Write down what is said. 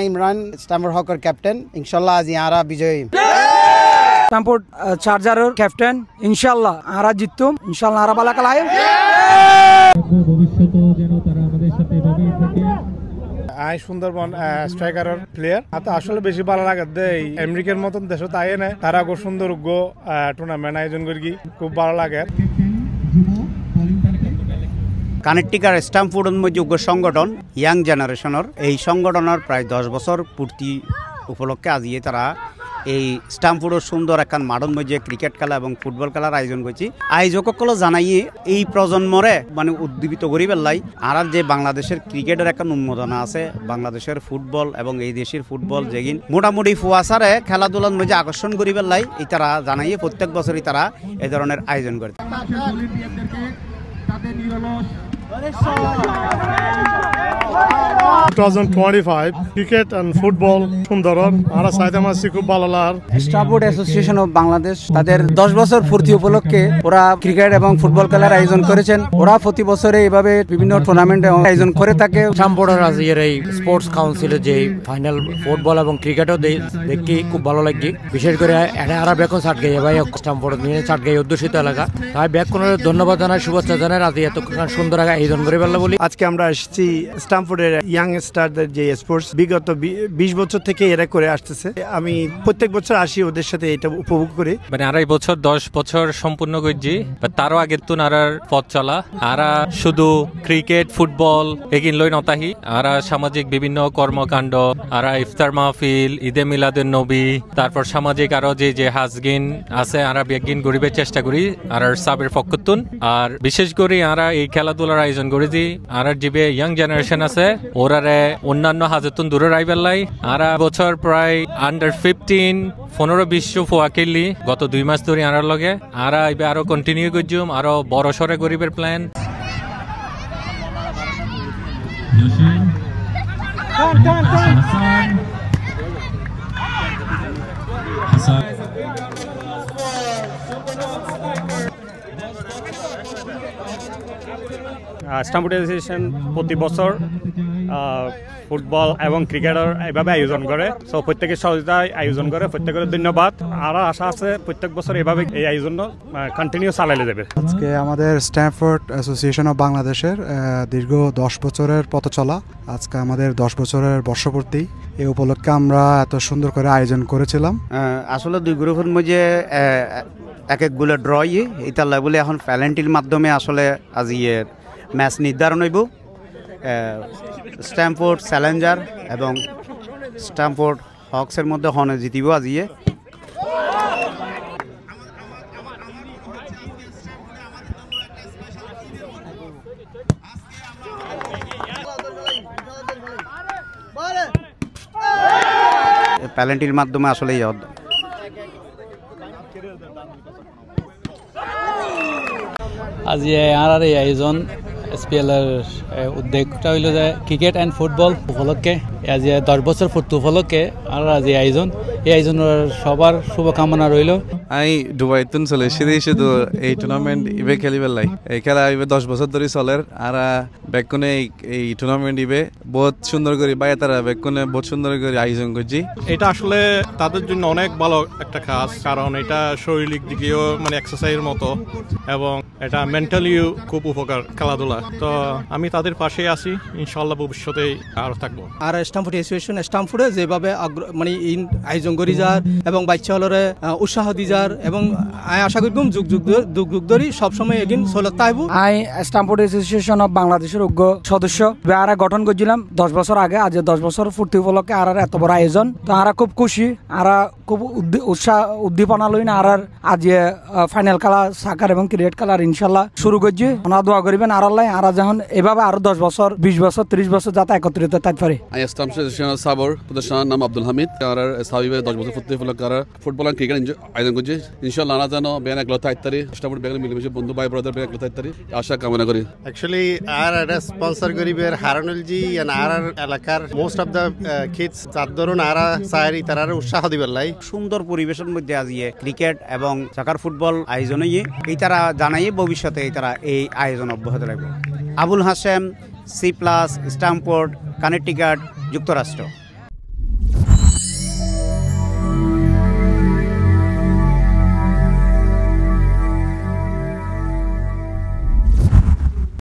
Imran Stamford hawker captain ইনশাল্লাহ আজ ইয়ারা বিজয়ী স্ট্যামফোর্ড চার্জারের ক্যাপ্টেন ইনশাল্লাহ আরা জিততুম ইনশাল্লাহ আরা বালা খেলায় ভবিষ্যতে যেন তারা আমাদের সাথে এভাবেই থাকে। আই সুন্দরবন স্ট্রাইকারের প্লেয়ার হাতে আসলে বেশি ভালো লাগে দেই আমেরিকার মতন দেশ তাই না তারা খুব সুন্দর টুর্নামেন্ট আয়োজন করি খুব ভালো লাগে। কানেকটিকার স্ট্যামফোর্ডের মধ্যে সংগঠন ইয়াং জেনারেশনের এই সংগঠনের প্রায় 10 বছর পূর্তি উপলক্ষে আজিয়ে তারা এই স্ট্যামফোর্ডের সুন্দর একখান মাঠের মধ্যে ক্রিকেট খেলা এবং ফুটবল খেলার আয়োজন করছি। আয়োজকসকলে জানাইয়ে এই প্রজন্মরে মানে উদ্দীপিত করি পেলাই আর যে বাংলাদেশের ক্রিকেটের একটা উন্মোদনা আছে বাংলাদেশের ফুটবল এবং এই দেশের ফুটবল যেগিন মোটামুটি ফুয়াশারে খেলাধুলার মধ্যে আকর্ষণ করি পেলাই এই তারা জানাইয়ে প্রত্যেক বছরই তারা এই ধরনের আয়োজন করে। 2025 ক্রিকেট এন্ড ফুটবল সুন্দরন আর সাইদাম আসি খুব ভালো লাগ। স্ট্যামফোর্ড অ্যাসোসিয়েশন অফ বাংলাদেশ তাদের 10 বছর পূর্তি উপলক্ষে ওরা ক্রিকেট এবং ফুটবল খেলার আয়োজন করেছেন। ওরা প্রতি বছরে এভাবে বিভিন্ন টুর্নামেন্ট আয়োজন করে থাকে। স্ট্যামফোর্ডের আজিয়ের এই স্পোর্টস কাউন্সিলের যে ফাইনাল ফুটবল এবং ক্রিকেটও দেখি খুব ভালো লাগে। বিশেষ করে আরা বেকন সাটগাই ভাই স্ট্যামফোর্ড নিয়ে সাটগাই অধ্যুষিত এলাকা তাই বেকনের ধন্যবাদ জানাই শুভেচ্ছা জানাই আজ এত সুন্দর আয়োজন করে ফেললা বলি। আজকে আমরা আসছি স্ট্যামফোর্ডের ইয়াং স্টারদের যে স্পোর্টস বিগত 20 বছর থেকে এরা করে আসতেছে। আমি প্রত্যেক বছর আসি ওদের সাথে এটা উপভোগ করি। মানে 2.5 বছর 10 বছর সম্পূর্ণ করছি তারও আগের তুন আর পথ চলা আরা শুধু ক্রিকেট ফুটবল এগিন লই নতাহি আরা সামাজিক বিভিন্ন কর্মকাণ্ড আরা ইফতার মাহফিল ঈদে মিলাদুন নবী তারপর সামাজিক আরো যে হাজগিন আছে আরা বেগিন গরিবের চেষ্টা করি আর সাবের পক্ষতুন আর বিশেষ করে আরা এই খেলাধুলার আয়োজন করি যে আর যে ইয়াং জেনারেশন আছে ওরারে অন্যান্য হাজতুন দূরে রাইবেলাই আরা বছর প্রায় আন্ডার 15 15-20 ফুয়া খেললি গত 2 মাস ধরে আনার লগে আরা এবার আরো কন্টিনিউ করছুম আরো বড় সরে গরিবের প্ল্যান। স্ট্যামফোর্ড অ্যাসোসিয়েশন প্রতি বছর ফুটবল এবং ক্রিকেটের এইভাবে আয়োজন করে সো প্রত্যেকের সহযোগিতায় আয়োজন করে প্রত্যেকের ধন্যবাদ আর আশা আছে প্রত্যেক বছর এইভাবে এই আয়োজন কন্টিনিউ চালাইলে যাবে। আজকে আমাদের স্ট্যামফোর্ড অ্যাসোসিয়েশন অফ বাংলাদেশের দীর্ঘ 10 বছরের পথ চলা আজকে আমাদের 10 বছরের বর্ষপূর্তি এই উপলক্ষে আমরা এত সুন্দর করে আয়োজন করেছিলাম। আসলে দুই গ্রুপের মধ্যে এক গুলো ড্র এটা বলে এখন প্যালেন্টির মাধ্যমে আসলে আজ ম্যাচ নির্ধারণ হইব। স্ট্যামফোর্ড চ্যালেঞ্জার এবং স্ট্যামফোর্ড হকসের মধ্যে হনে জিতিব আজিয়ে। প্যালেন্টির মাধ্যমে আসলে আজি আর এই আয়োজন SPL এর উদ্যোগটা হইল যে ক্রিকেট এন্ড ফুটবল উপলক্ষে আজি 10 বছর পূর্তি উপলক্ষে আর আজি আয়োজন এই আয়োজনের সবার শুভকামনা রইল। আমি দুবাইতুন চলে এসেছি শুধু এই টুর্নামেন্ট ইবে খেলিবার লাই এই খেলা ইবে 10 বছর ধরে চলের আর বেকনে এই টুর্নামেন্ট ইবে বহুত সুন্দর করে বাইরে তারা বেকনে বহুত সুন্দর করে আয়োজন করছি। এটা আসলে তাদের জন্য অনেক ভালো একটা কাজ কারণ এটা শারীরিক দিকেও মানে এক্সারসাইজের মতো এবং এটা মেন্টালিও খুব উপকার খেলাধুলা। তো আমি তাদের পাশে আছি ইনশাআল্লাহ ভবিষ্যতে আরো থাকবো। আর স্ট্যামফোর্ড অ্যাসোসিয়েশন স্ট্যামফোর্ডে যেভাবে মানে আয়োজন করি যার এবং বাচ্চা হলরে উৎসাহ দি যার এবং আশা করবো যুগ ধরি সবসময় এগিন চলত আইব। আই স্ট্যামফোর্ড অ্যাসোসিয়েশন অফ বাংলাদেশের যোগ্য সদস্য আর গঠন করছিলাম 10 বছর আগে আজ 10 বছর পূর্তি উপলক্ষে আর এত বড় আয়োজন তো আর খুব খুশি আর খুব উৎসাহ উদ্দীপনা লই না আর আজ ফাইনাল খেলা সাকার এবং ক্রিকেট খেলার ইনশাল্লাহ শুরু করছি। ওনারা দোয়া করবেন আর আর যখন এভাবে আরো 10 বছর 20 বছর 30 বছর যাতে একত্রিত থাকতে পারে। সাবর প্রতিষ্ঠানের নাম আব্দুল হামিদ আর সাবিবে 10 বছর পূর্তি উপলক্ষে ফুটবল আর ক্রিকেট আয়োজন করছি ইনশাআল্লাহ না জানো বেন এক লতা ইত্যাদি স্টাফোর্ড বেগলে মিলেমিশে বন্ধু ভাই ব্রাদার বেন এক লতা ইত্যাদি আশা কামনা করি। অ্যাকচুয়ালি আর এটা স্পন্সর করিবের হারানুলজি আর এলাকার মোস্ট অফ দ্য কিডস যার ধরুন আর সাইরি তারার উৎসাহ দিবার লাই সুন্দর পরিবেশের মধ্যে আজিয়ে ক্রিকেট এবং সাকার ফুটবল আয়োজন এই তারা জানাই ভবিষ্যতে এই তারা এই আয়োজন অব্যাহত রাখবে। আবুল হাশেম, সি প্লাস, স্ট্যামফোর্ড, কানেকটিকাট, যুক্তরাষ্ট্র।